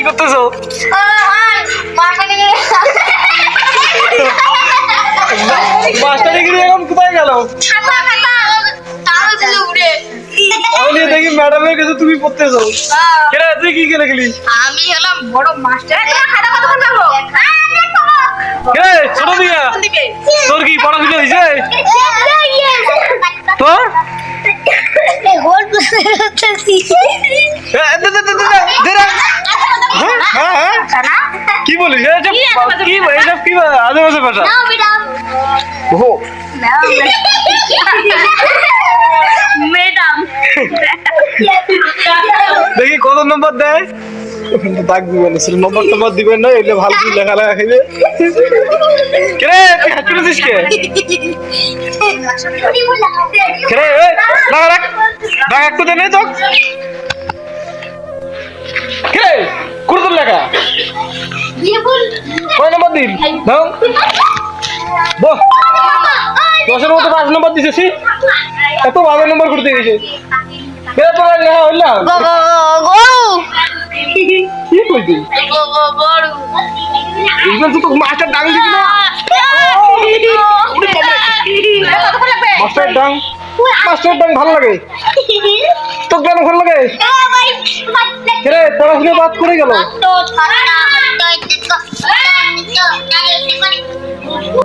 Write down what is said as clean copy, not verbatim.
করতেছো? Master degree এখন কোথায় গেল? আমি দেখি ম্যাডামের কাছে তুমি পড়তেছো। কেন তুই কি কেন গেলি? আমি হলাম বড় মাস্টার। ছোট দিয়া তোর কি পড়াশোনা হয়েছে তোর? কি বলিস কি এইসব কি আদিবাসী ভাষা? ম্যাডাম দেখি কত নম্বর দেয়। দাগ দিবেন নম্বর টম্বর দিবেন না, এলে ভালো করে লেখালেখা খাইবে। কে তুই হাত তুলেছিস কে? কে দাগ একটু দে নেই তো কে করে তোর লেখা কয় নম্বর দিন দাও? 10-এর মধ্যে 5 নম্বর দিতেছি, এত ভালো নম্বর করতে গেছে। তোর লেখা হইলাম কি কইবি? এইবার তো মাস্টার ডাং দিবি না? মাস্টার ডাং ভালো লাগে তোর? কেন ভালো লাগে? রে পড়াশোনা বাদ করে গেল।